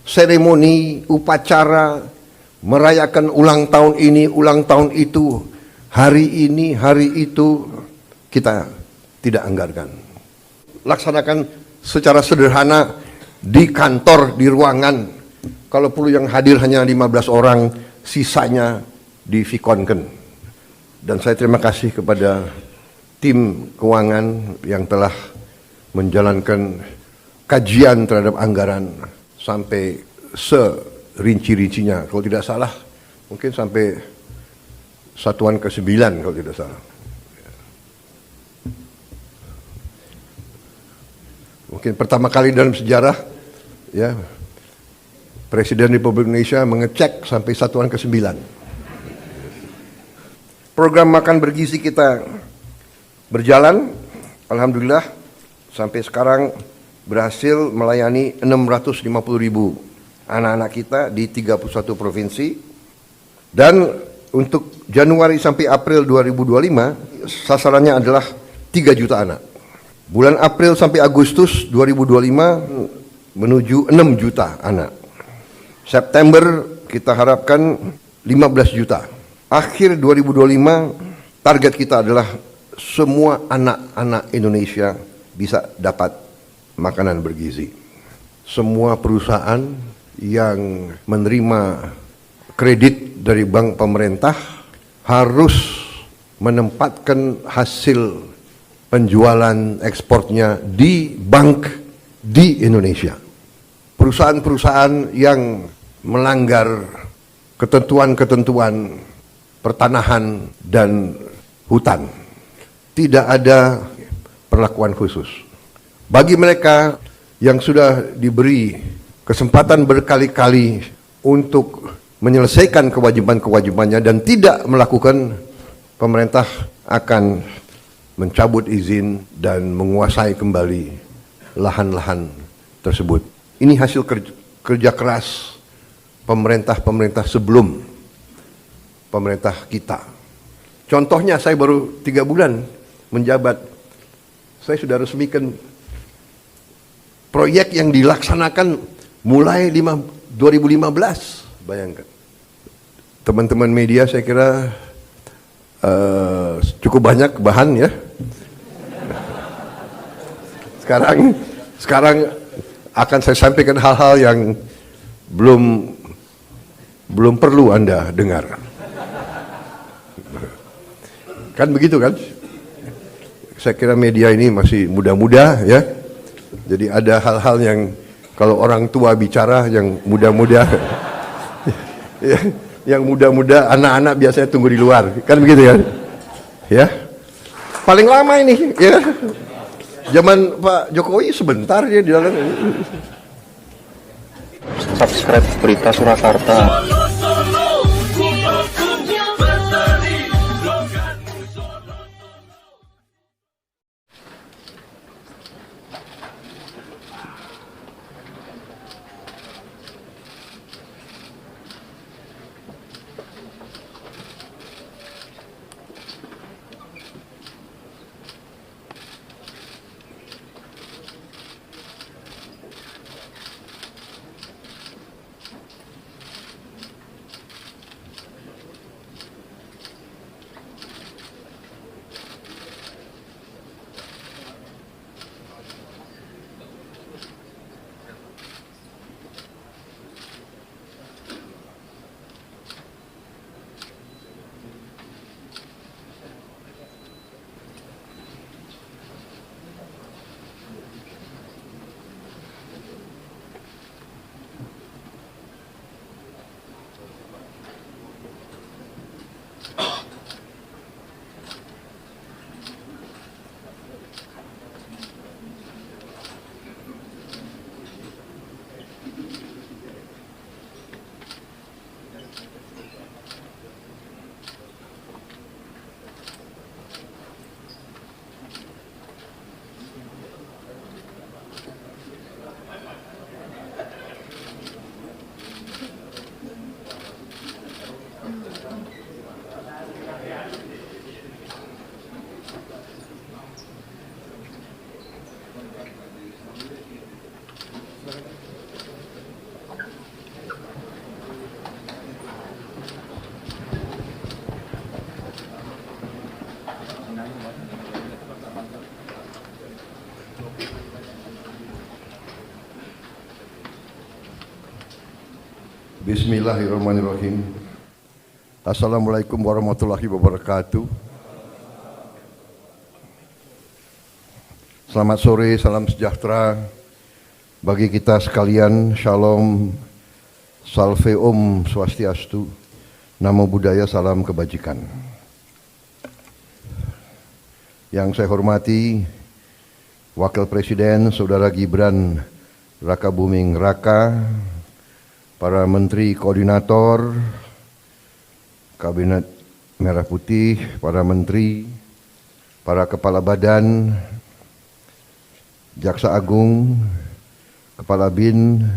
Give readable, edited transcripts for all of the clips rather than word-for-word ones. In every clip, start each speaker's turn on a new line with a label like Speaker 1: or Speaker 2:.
Speaker 1: seremoni, upacara, merayakan ulang tahun ini, ulang tahun itu, hari ini, hari itu, kita tidak anggarkan. Laksanakan secara sederhana di kantor, di ruangan. Kalau perlu yang hadir hanya 15 orang, sisanya divikonkan. Dan saya terima kasih kepada tim keuangan yang telah menjalankan kajian terhadap anggaran sampai serinci-rincinya. Kalau tidak salah, mungkin sampai satuan ke-9 kalau tidak salah. Mungkin pertama kali dalam sejarah, ya, Presiden Republik Indonesia mengecek sampai satuan ke-9. Program makan bergizi kita berjalan, alhamdulillah sampai sekarang berhasil melayani 650.000 anak-anak kita di 31 provinsi. Dan untuk Januari sampai April 2025 sasarannya adalah 3 juta anak. Bulan April sampai Agustus 2025 menuju 6 juta anak. September kita harapkan 15 juta. Akhir 2025 target kita adalah semua anak-anak Indonesia bisa dapat makanan bergizi. Semua perusahaan yang menerima kredit dari bank pemerintah harus menempatkan hasil penjualan ekspornya di bank di Indonesia. Perusahaan-perusahaan yang melanggar ketentuan-ketentuan pertanahan dan hutan, tidak ada perlakuan khusus. Bagi mereka yang sudah diberi kesempatan berkali-kali untuk menyelesaikan kewajiban-kewajibannya dan tidak melakukan, pemerintah akan mencabut izin dan menguasai kembali lahan-lahan tersebut. Ini hasil kerja keras pemerintah-pemerintah sebelum pemerintah kita. Contohnya, saya baru 3 bulan menjabat, saya sudah resmikan proyek yang dilaksanakan mulai 2015. Bayangkan. Teman-teman media saya kira cukup banyak bahan ya. Sekarang akan saya sampaikan hal-hal yang belum perlu Anda dengar. Kan begitu kan? Saya kira media ini masih muda-muda ya. Jadi ada hal-hal yang kalau orang tua bicara yang muda-muda yang muda-muda, anak-anak biasanya tunggu di luar. Kan begitu kan? Ya. Paling lama ini ya. Zaman Pak Jokowi sebentar dia di dalam.
Speaker 2: Subscribe Berita Surakarta.
Speaker 1: Bismillahirrahmanirrahim. Assalamualaikum warahmatullahi wabarakatuh. Selamat sore, salam sejahtera bagi kita sekalian. Shalom, salve om swastiastu, namo buddhaya, salam kebajikan. Yang saya hormati Wakil Presiden Saudara Gibran Rakabuming Raka, para Menteri Koordinator Kabinet Merah Putih, para Menteri, para Kepala Badan, Jaksa Agung, Kepala BIN,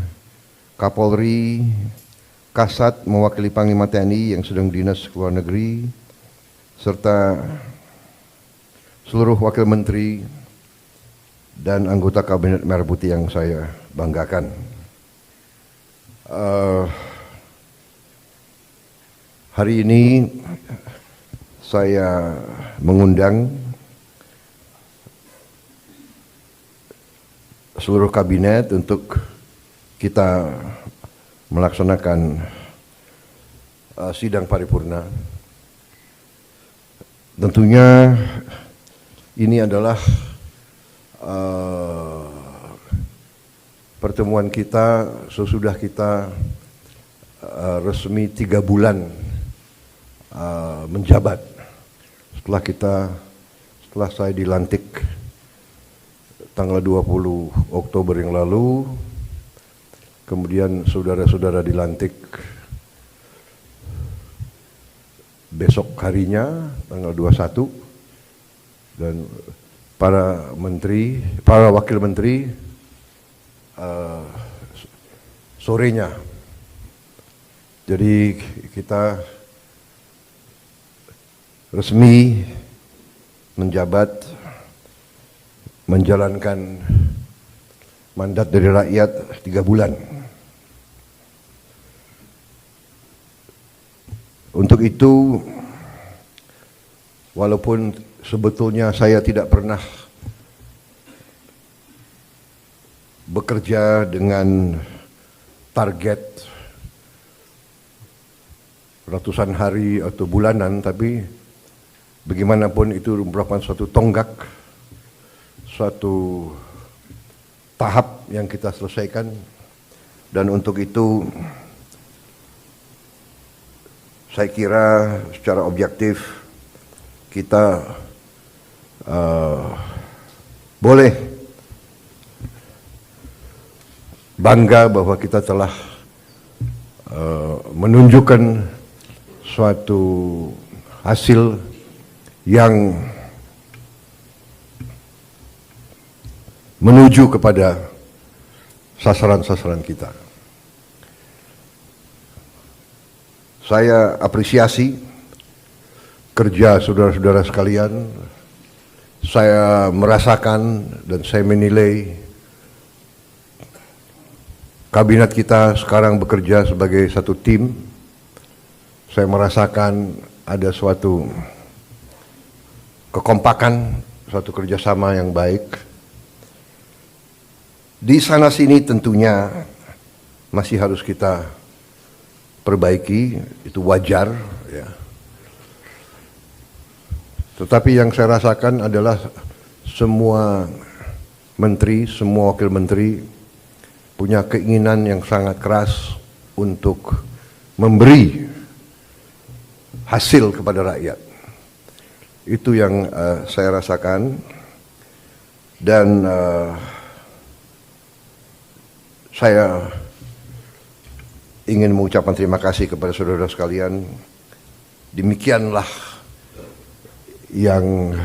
Speaker 1: Kapolri, Kasat mewakili Panglima TNI yang sedang dinas ke luar negeri, serta seluruh Wakil Menteri dan anggota Kabinet Merah Putih yang saya banggakan. Hari ini saya mengundang seluruh kabinet untuk kita melaksanakan sidang paripurna. Tentunya ini adalah pertemuan kita sesudah kita resmi 3 bulan menjabat. Setelah saya dilantik tanggal 20 Oktober yang lalu, kemudian saudara-saudara dilantik besok harinya tanggal 21, dan para wakil menteri sorenya. Jadi kita resmi menjabat, menjalankan mandat dari rakyat 3 bulan. Untuk itu, walaupun sebetulnya saya tidak pernah bekerja dengan target ratusan hari atau bulanan, tapi bagaimanapun itu merupakan suatu tonggak, suatu tahap yang kita selesaikan. Dan untuk itu saya kira secara objektif kita boleh bangga bahwa kita telah menunjukkan suatu hasil yang menuju kepada sasaran-sasaran kita. Saya apresiasi kerja saudara-saudara sekalian. Saya merasakan dan saya menilai kabinet kita sekarang bekerja sebagai satu tim. Saya merasakan ada suatu kekompakan, suatu kerjasama yang baik. Di sana sini tentunya masih harus kita perbaiki, itu wajar, ya. Tetapi yang saya rasakan adalah semua menteri, semua wakil menteri punya keinginan yang sangat keras untuk memberi hasil kepada rakyat. Itu yang saya rasakan. Dan saya ingin mengucapkan terima kasih kepada saudara sekalian. Demikianlah yang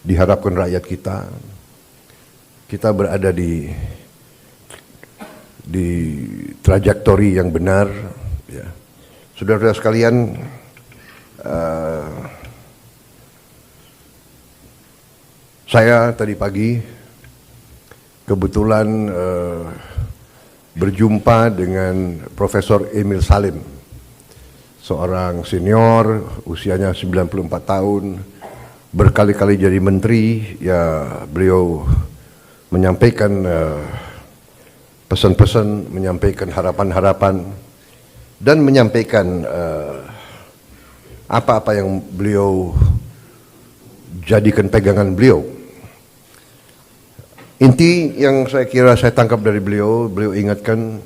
Speaker 1: diharapkan rakyat kita. Kita berada di trajektori yang benar, ya. Saudara-saudara sekalian, saya tadi pagi kebetulan berjumpa dengan Profesor Emil Salim, seorang senior, usianya 94 tahun, berkali-kali jadi menteri. Ya, beliau menyampaikan pesan-pesan, menyampaikan harapan-harapan dan menyampaikan apa-apa yang beliau jadikan pegangan beliau. Inti yang saya kira saya tangkap dari beliau ingatkan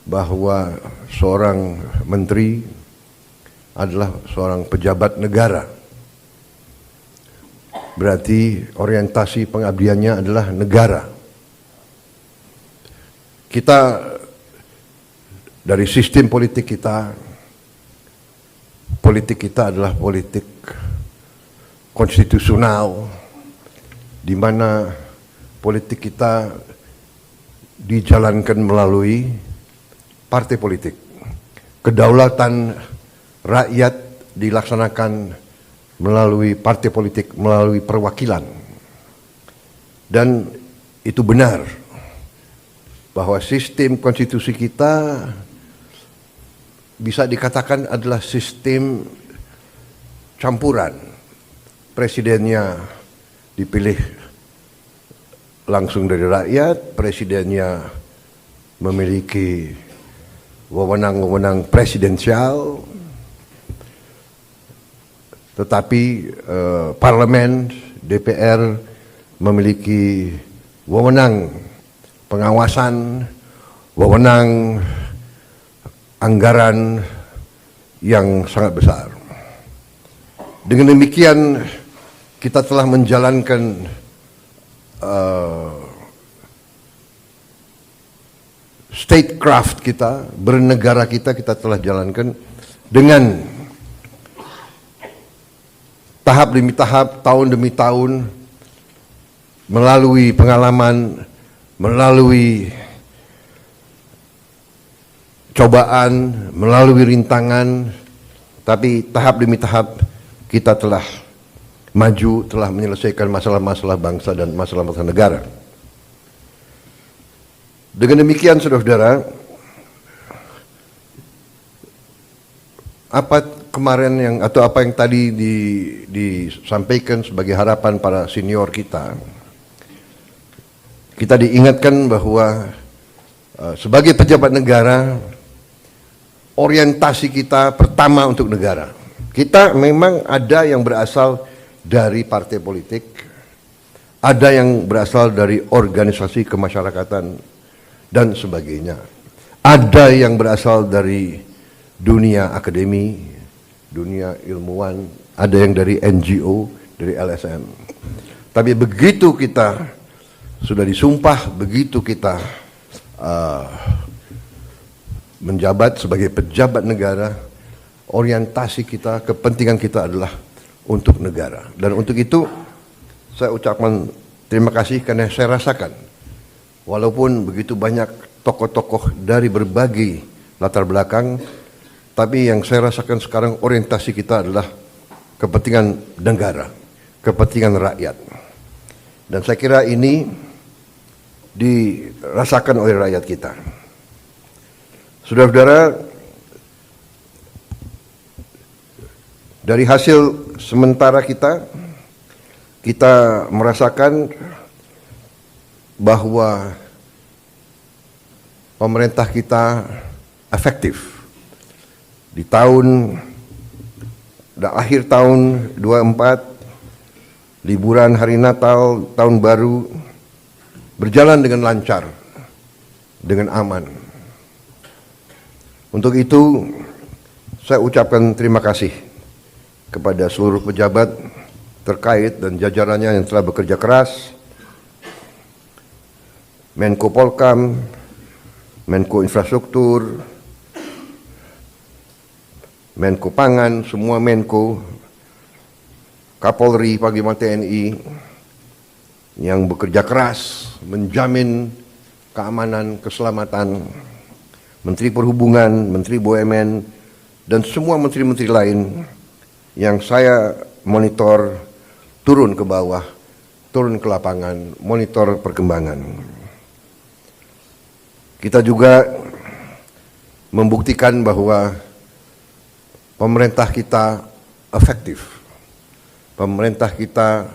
Speaker 1: bahwa seorang menteri adalah seorang pejabat negara. Berarti orientasi pengabdiannya adalah negara. Kita dari sistem politik kita adalah politik konstitusional, di mana politik kita dijalankan melalui partai politik. Kedaulatan rakyat dilaksanakan melalui partai politik, melalui perwakilan. Dan itu benar bahwa sistem konstitusi kita bisa dikatakan adalah sistem campuran. Presidennya dipilih langsung dari rakyat, presidennya memiliki wewenang-wewenang presidensial, tetapi parlemen, DPR memiliki wewenang pengawasan, wewenang anggaran yang sangat besar. Dengan demikian kita telah menjalankan statecraft kita, bernegara kita telah jalankan dengan tahap demi tahap, tahun demi tahun, melalui pengalaman, melalui cobaan, melalui rintangan, tapi tahap demi tahap kita telah maju, telah menyelesaikan masalah-masalah bangsa dan masalah-masalah negara. Dengan demikian, saudara-saudara, apa yang tadi disampaikan sebagai harapan para senior kita diingatkan bahwa sebagai pejabat negara, orientasi kita pertama untuk negara. Kita memang ada yang berasal dari partai politik, ada yang berasal dari organisasi kemasyarakatan dan sebagainya. Ada yang berasal dari dunia akademi, dunia ilmuwan, ada yang dari NGO, dari LSM. Tapi begitu kita sudah disumpah, begitu kita menjabat sebagai pejabat negara, orientasi kita, kepentingan kita adalah untuk negara. Dan untuk itu saya ucapkan terima kasih karena saya rasakan walaupun begitu banyak tokoh-tokoh dari berbagai latar belakang, tapi yang saya rasakan sekarang orientasi kita adalah kepentingan negara, kepentingan rakyat. Dan saya kira ini dirasakan oleh rakyat kita. Saudara-saudara, dari hasil sementara kita merasakan bahwa pemerintah kita efektif. Di akhir tahun 24, liburan hari Natal, tahun baru, berjalan dengan lancar, dengan aman. Untuk itu, saya ucapkan terima kasih kepada seluruh pejabat terkait dan jajarannya yang telah bekerja keras, Menko Polkam, Menko Infrastruktur, Menko Pangan, semua Menko, Kapolri, Panglima TNI, yang bekerja keras menjamin keamanan, keselamatan, Menteri Perhubungan, Menteri BUMN, dan semua menteri-menteri lain yang saya monitor turun ke bawah, turun ke lapangan, monitor perkembangan. Kita juga membuktikan bahwa pemerintah kita efektif. Pemerintah kita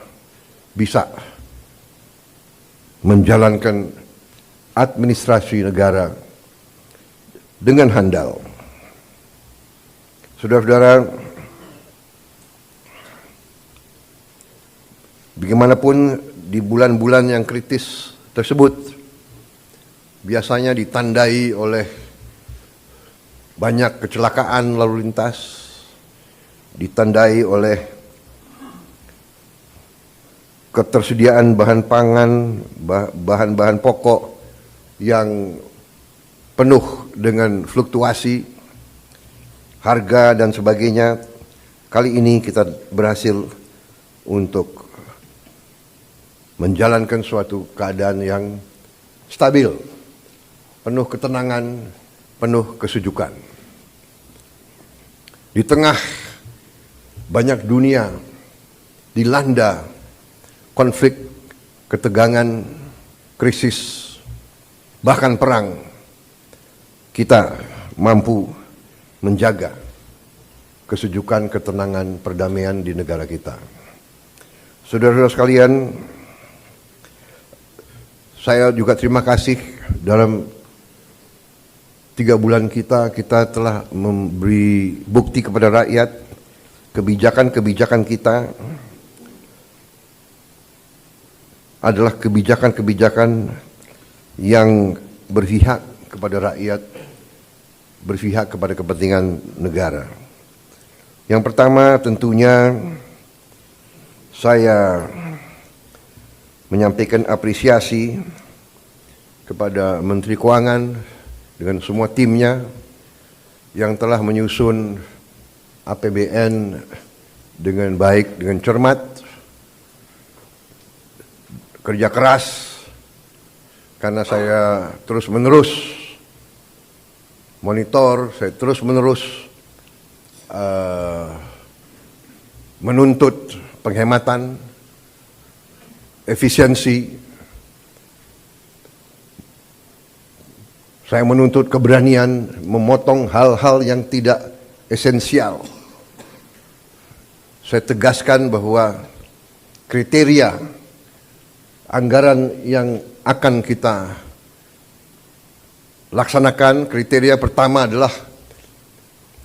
Speaker 1: bisa menjalankan administrasi negara dengan handal. Saudara-saudara, bagaimanapun di bulan-bulan yang kritis tersebut biasanya ditandai oleh banyak kecelakaan lalu lintas, ditandai oleh ketersediaan bahan pangan, bahan-bahan pokok yang penuh dengan fluktuasi harga dan sebagainya. Kali ini kita berhasil untuk menjalankan suatu keadaan yang stabil, penuh ketenangan, penuh kesejukan. Di tengah banyak dunia dilanda konflik, ketegangan, krisis, bahkan perang, kita mampu menjaga kesejukan, ketenangan, perdamaian di negara kita. Saudara-saudara sekalian, saya juga terima kasih dalam 3 bulan kita telah memberi bukti kepada rakyat kebijakan-kebijakan kita adalah kebijakan-kebijakan yang berpihak kepada rakyat, berpihak kepada kepentingan negara. Yang pertama tentunya saya menyampaikan apresiasi kepada Menteri Keuangan dengan semua timnya yang telah menyusun APBN dengan baik, dengan cermat, kerja keras, karena saya terus-menerus monitor, saya terus-menerus menuntut penghematan, efisiensi. Saya menuntut keberanian memotong hal-hal yang tidak esensial. Saya tegaskan bahwa kriteria anggaran yang akan kita laksanakan, kriteria pertama adalah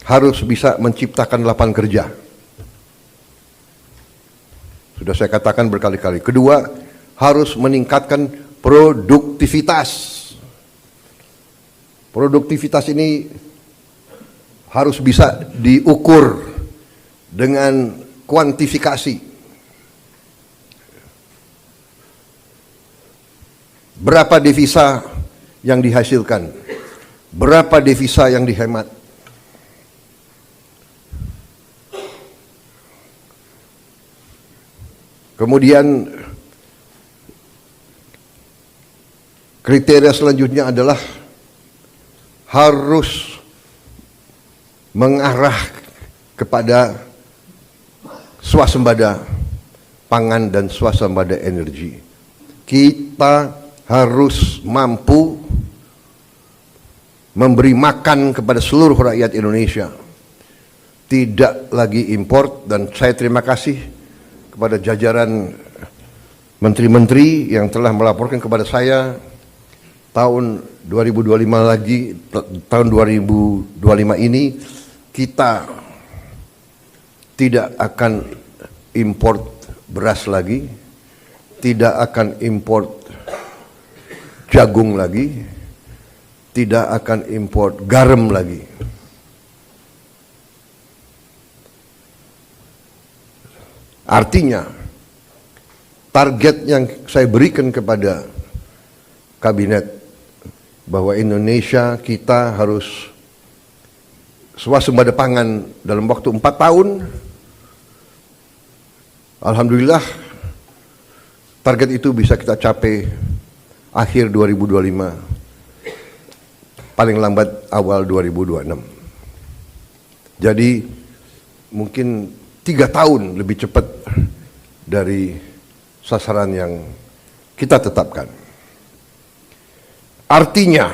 Speaker 1: harus bisa menciptakan lapangan kerja. Sudah saya katakan berkali-kali. Kedua, harus meningkatkan produktivitas. Produktivitas ini harus bisa diukur dengan kuantifikasi. Berapa devisa yang dihasilkan? Berapa devisa yang dihemat? Kemudian kriteria selanjutnya adalah harus mengarah kepada swasembada pangan dan swasembada energi. Kita harus mampu memberi makan kepada seluruh rakyat Indonesia. Tidak lagi import, dan saya terima kasih kepada jajaran menteri-menteri yang telah melaporkan kepada saya tahun 2025 lagi, tahun 2025 ini kita tidak akan import beras lagi, tidak akan import jagung lagi, tidak akan import garam lagi. Artinya, target yang saya berikan kepada kabinet bahwa Indonesia kita harus swasembada pangan dalam waktu 4 tahun. Alhamdulillah, target itu bisa kita capai akhir 2025, paling lambat awal 2026. Jadi mungkin 3 tahun lebih cepat dari sasaran yang kita tetapkan. Artinya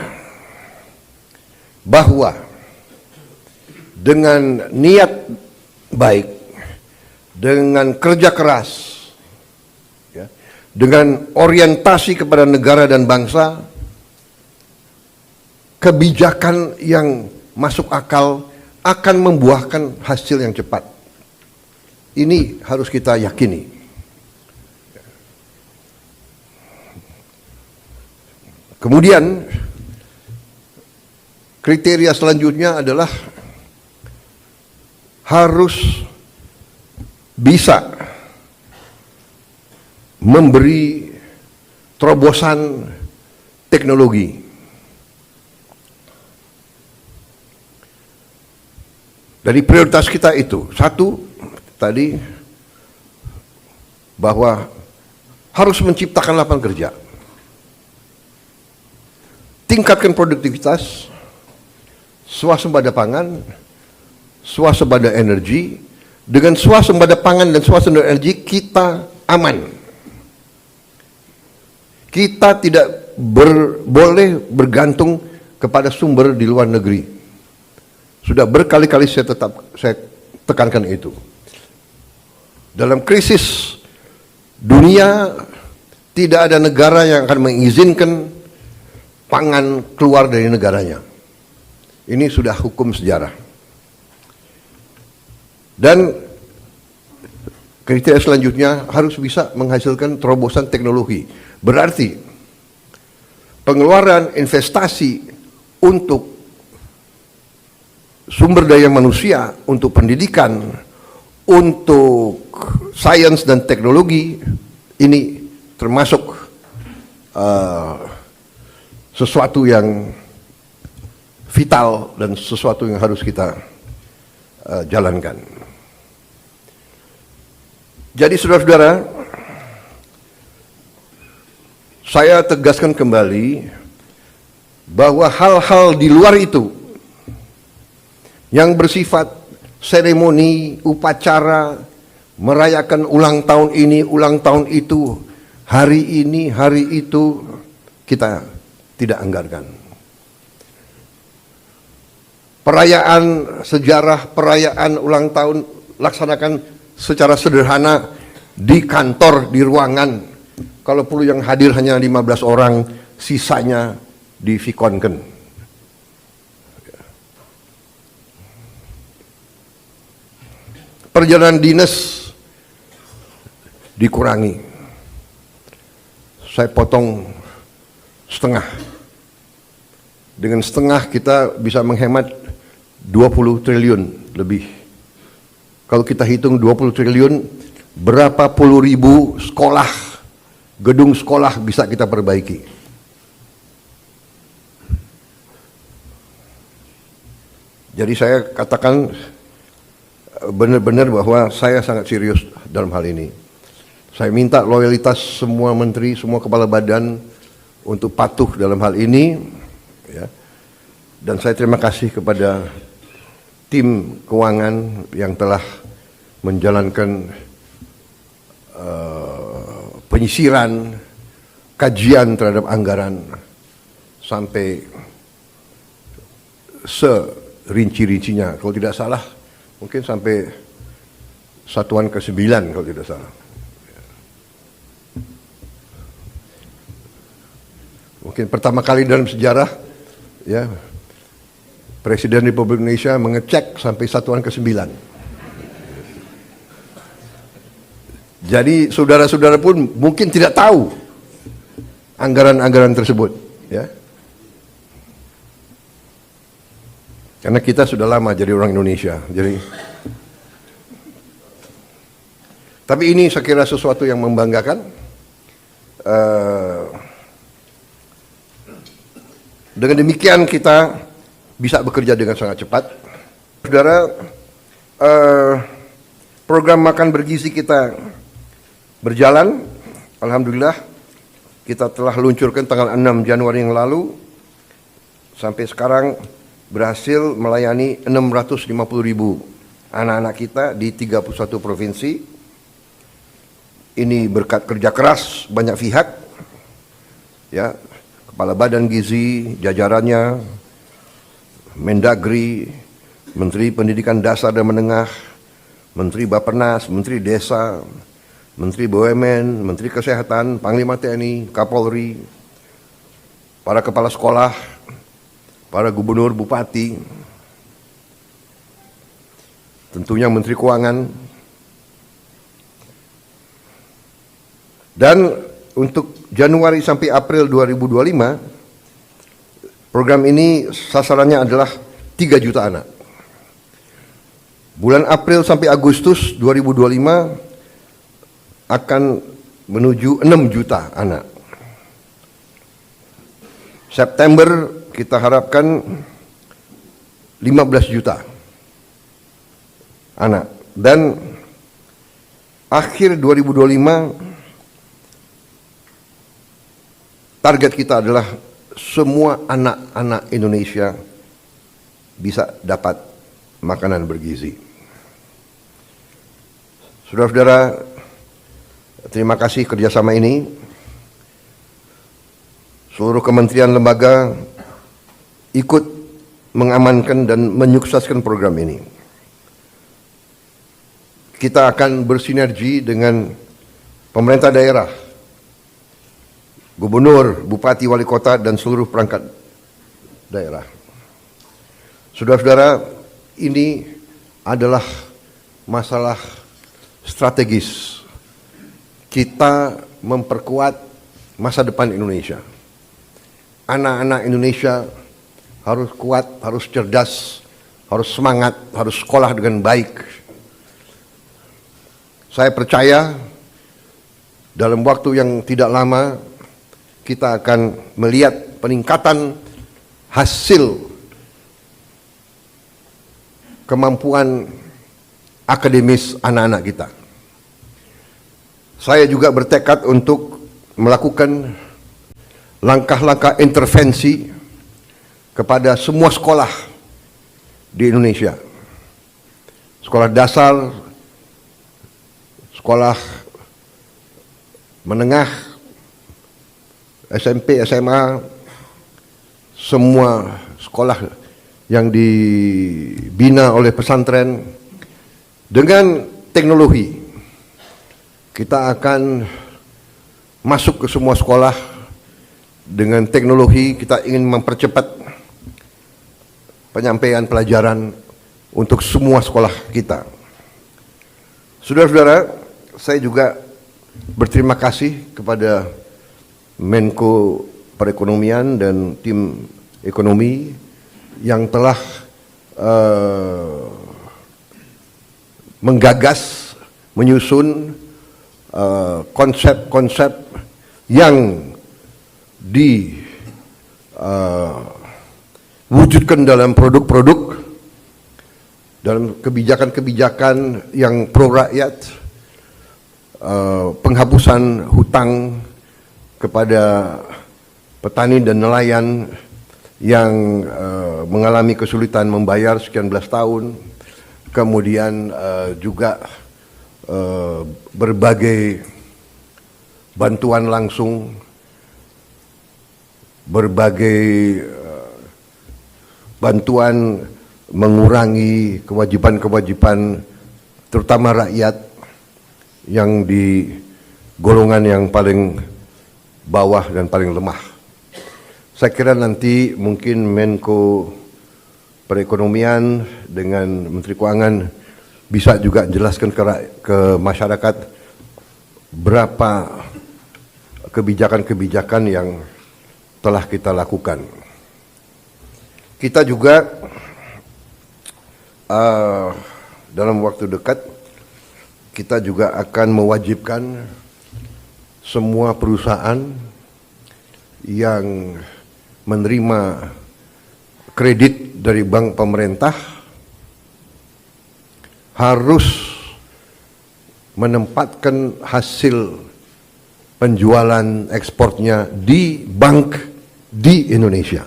Speaker 1: bahwa dengan niat baik, dengan kerja keras, ya, dengan orientasi kepada negara dan bangsa, kebijakan yang masuk akal akan membuahkan hasil yang cepat. Ini harus kita yakini. Kemudian kriteria selanjutnya adalah harus bisa memberi terobosan teknologi. Dari prioritas kita itu, satu tadi bahwa harus menciptakan lapangan kerja, tingkatkan produktivitas, swasembada pangan, swasembada energi. Dengan swasembada pangan dan swasembada energi kita aman. Kita tidak boleh bergantung kepada sumber di luar negeri. Sudah berkali-kali saya tekankan itu. Dalam krisis dunia tidak ada negara yang akan mengizinkan pangan keluar dari negaranya. Ini sudah hukum sejarah. Dan kriteria selanjutnya harus bisa menghasilkan terobosan teknologi. Berarti pengeluaran investasi untuk sumber daya manusia, untuk pendidikan, untuk sains dan teknologi, ini termasuk sesuatu yang vital dan sesuatu yang harus kita jalankan. Jadi saudara-saudara, saya tegaskan kembali bahwa hal-hal di luar itu yang bersifat seremoni, upacara, merayakan ulang tahun ini, ulang tahun itu, hari ini, hari itu, kita tidak anggarkan. Perayaan sejarah, perayaan ulang tahun laksanakan secara sederhana di kantor, di ruangan. Kalau perlu yang hadir hanya 15 orang, sisanya di Vikonken. Perjalanan dinas dikurangi. Saya potong setengah. Dengan setengah kita bisa menghemat 20 triliun lebih. Kalau kita hitung 20 triliun, berapa puluh ribu sekolah, gedung sekolah bisa kita perbaiki. Jadi saya katakan benar-benar bahwa saya sangat serius dalam hal ini. Saya minta loyalitas semua menteri, semua kepala badan untuk patuh dalam hal ini, ya. Dan saya terima kasih kepada tim keuangan yang telah menjalankan penyisiran, kajian terhadap anggaran sampai serinci-rincinya. Kalau tidak salah, mungkin sampai satuan ke-9 kalau tidak salah. Mungkin pertama kali dalam sejarah, ya, Presiden Republik Indonesia mengecek sampai satuan ke-9. Jadi saudara-saudara pun mungkin tidak tahu anggaran-anggaran tersebut, ya. Karena kita sudah lama jadi orang Indonesia. Tapi ini saya kira sesuatu yang membanggakan. Dengan demikian kita bisa bekerja dengan sangat cepat. Saudara, program makan bergizi kita berjalan. Alhamdulillah, kita telah luncurkan tanggal 6 Januari yang lalu. Sampai sekarang berhasil melayani 650.000 anak-anak kita di 31 provinsi. Ini berkat kerja keras banyak pihak, ya, Kepala Badan Gizi, jajarannya, Mendagri, Menteri Pendidikan Dasar dan Menengah, Menteri Bappenas, Menteri Desa, Menteri BUMN, Menteri Kesehatan, Panglima TNI, Kapolri, para kepala sekolah, para gubernur, bupati, tentunya Menteri Keuangan, dan untuk Januari sampai April 2025, program ini sasarannya adalah 3 juta anak. Bulan April sampai Agustus 2025 akan menuju 6 juta anak. September kita harapkan 15 juta anak. Dan akhir 2025 target kita adalah semua anak-anak Indonesia bisa dapat makanan bergizi. Saudara-saudara, terima kasih kerjasama ini. Seluruh kementerian lembaga ikut mengamankan dan menyukseskan program ini. Kita akan bersinergi dengan pemerintah daerah, gubernur, bupati, wali kota, dan seluruh perangkat daerah. Saudara-saudara, ini adalah masalah strategis. Kita memperkuat masa depan Indonesia. Anak-anak Indonesia harus kuat, harus cerdas, harus semangat, harus sekolah dengan baik. Saya percaya dalam waktu yang tidak lama kita akan melihat peningkatan hasil kemampuan akademis anak-anak kita. Saya juga bertekad untuk melakukan langkah-langkah intervensi kepada semua sekolah di Indonesia. Sekolah dasar, sekolah menengah, SMP, SMA, semua sekolah yang dibina oleh pesantren dengan teknologi. Kita akan masuk ke semua sekolah dengan teknologi. Kita ingin mempercepat penyampaian pelajaran untuk semua sekolah kita. Saudara-saudara, saya juga berterima kasih kepada Menko Perekonomian dan tim ekonomi yang telah menggagas, menyusun konsep-konsep yang diwujudkan dalam produk-produk, dalam kebijakan-kebijakan yang pro rakyat, penghapusan hutang kepada petani dan nelayan yang mengalami kesulitan membayar sekian belas tahun, kemudian juga berbagai bantuan langsung, berbagai bantuan mengurangi kewajiban-kewajiban terutama rakyat yang di golongan yang paling bawah dan paling lemah. Saya kira nanti mungkin Menko Perekonomian dengan Menteri Keuangan bisa juga jelaskan ke masyarakat berapa kebijakan-kebijakan yang telah kita lakukan. Kita juga dalam waktu dekat kita juga akan mewajibkan semua perusahaan yang menerima kredit dari bank pemerintah harus menempatkan hasil penjualan ekspornya di bank di Indonesia.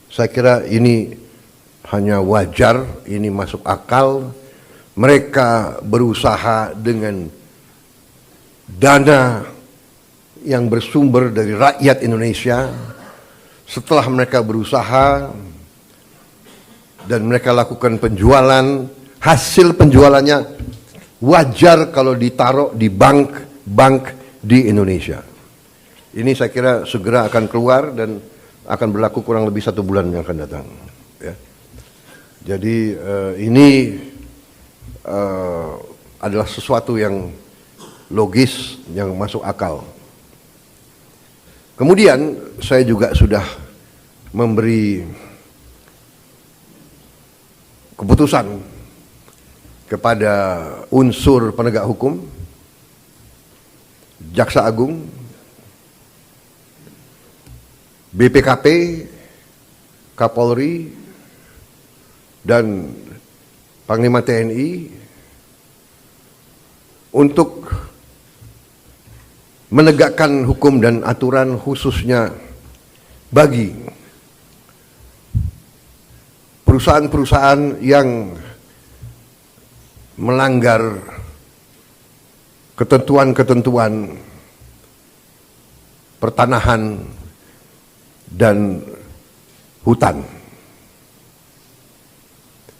Speaker 1: Saya kira ini hanya wajar, ini masuk akal. Mereka berusaha dengan dana yang bersumber dari rakyat Indonesia. Setelah mereka berusaha dan mereka lakukan penjualan, hasil penjualannya wajar kalau ditaruh di bank di Indonesia. Ini saya kira segera akan keluar dan akan berlaku kurang lebih 1 bulan yang akan datang. Ya. Jadi ini adalah sesuatu yang logis, yang masuk akal. Kemudian saya juga sudah memberi keputusan kepada unsur penegak hukum, Jaksa Agung, BPKP, Kapolri, dan Panglima TNI untuk menegakkan hukum dan aturan khususnya bagi perusahaan-perusahaan yang melanggar ketentuan-ketentuan pertanahan dan hutan.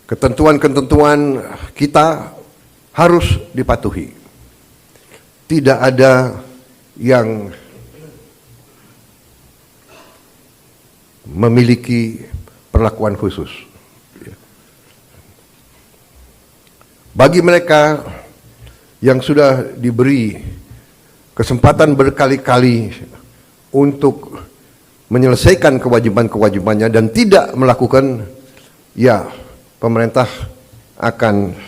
Speaker 1: Ketentuan-ketentuan kita harus dipatuhi. Tidak ada yang memiliki perlakuan khusus. Bagi mereka yang sudah diberi kesempatan berkali-kali untuk menyelesaikan kewajiban-kewajibannya dan tidak melakukan, ya pemerintah akan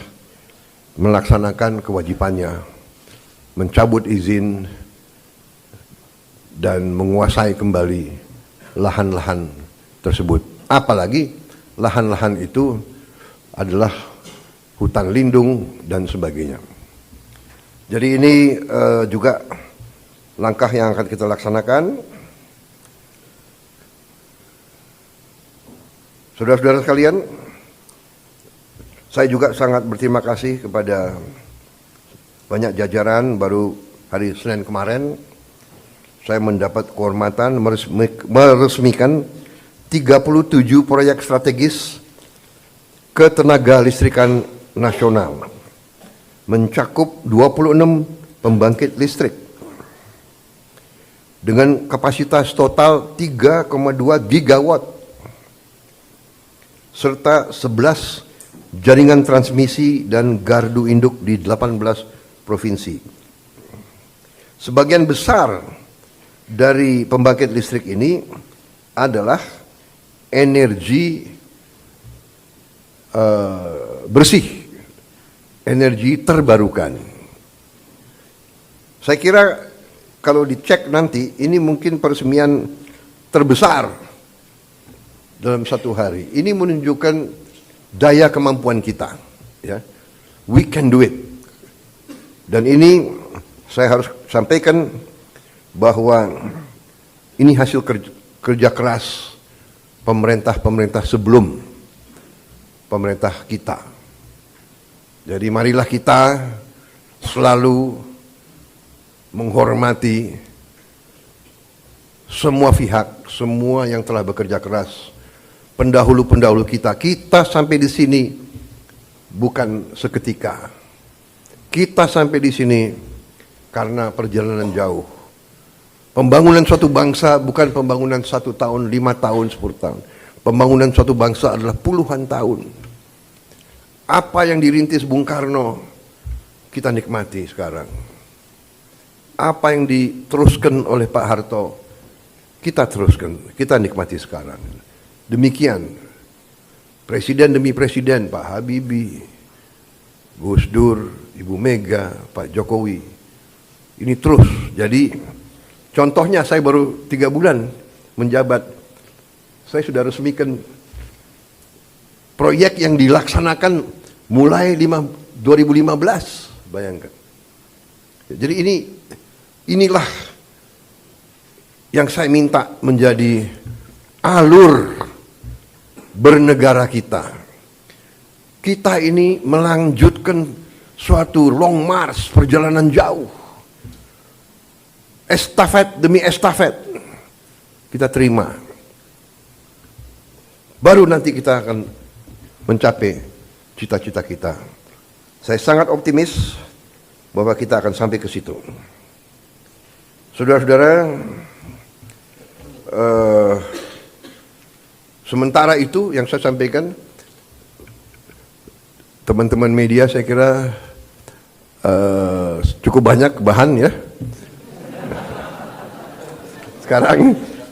Speaker 1: melaksanakan kewajibannya, mencabut izin dan menguasai kembali lahan-lahan tersebut. Apalagi lahan-lahan itu adalah hutan lindung dan sebagainya. Jadi ini juga langkah yang akan kita laksanakan. Saudara-saudara sekalian, saya juga sangat berterima kasih kepada banyak jajaran. Baru hari Senin kemarin saya mendapat kehormatan meresmikan 37 proyek strategis ketenaga listrikan nasional, mencakup 26 pembangkit listrik dengan kapasitas total 3,2 gigawatt serta 11 jaringan transmisi dan gardu induk di 18 provinsi. Sebagian besar dari pembangkit listrik ini adalah energi bersih, energi terbarukan. Saya kira kalau dicek nanti, ini mungkin peresmian terbesar dalam satu hari. Ini menunjukkan daya kemampuan kita. Ya. We can do it. Dan ini saya harus sampaikan bahwa ini hasil kerja keras pemerintah-pemerintah sebelum pemerintah kita. Jadi marilah kita selalu menghormati semua pihak, semua yang telah bekerja keras, pendahulu-pendahulu kita. Kita sampai di sini bukan seketika. Kita sampai di sini karena perjalanan jauh. Pembangunan suatu bangsa bukan pembangunan 1 tahun, 5 tahun, 10 tahun. Pembangunan suatu bangsa adalah puluhan tahun. Apa yang dirintis Bung Karno, kita nikmati sekarang. Apa yang diteruskan oleh Pak Harto, kita teruskan, kita nikmati sekarang. Demikian, presiden demi presiden, Pak Habibie, Gus Dur, Ibu Mega, Pak Jokowi, ini terus. Jadi, contohnya saya baru 3 bulan menjabat, saya sudah resmikan proyek yang dilaksanakan mulai 2015, bayangkan. Jadi inilah yang saya minta menjadi alur bernegara kita. Kita ini melanjutkan suatu long march, perjalanan jauh. Estafet demi estafet kita terima. Baru nanti kita akan mencapai cita-cita kita. Saya sangat optimis bahwa kita akan sampai ke situ. Saudara-saudara, Sementara itu yang saya sampaikan, teman-teman media saya kira cukup banyak bahan ya.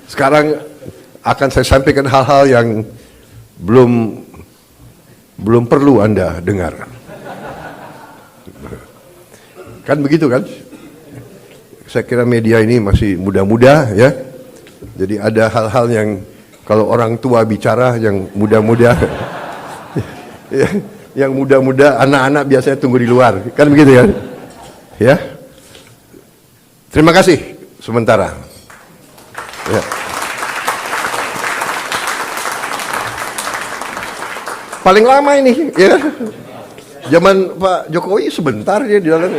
Speaker 1: Sekarang akan saya sampaikan hal-hal yang belum perlu Anda dengar. Kan begitu kan? Saya kira media ini masih muda-muda ya. Jadi ada hal-hal yang kalau orang tua bicara yang muda-muda yang muda-muda, anak-anak biasanya tunggu di luar. Kan begitu kan? Ya. Terima kasih sementara. Ya. Paling lama ini ya. Zaman Pak Jokowi sebentar dia di dalam.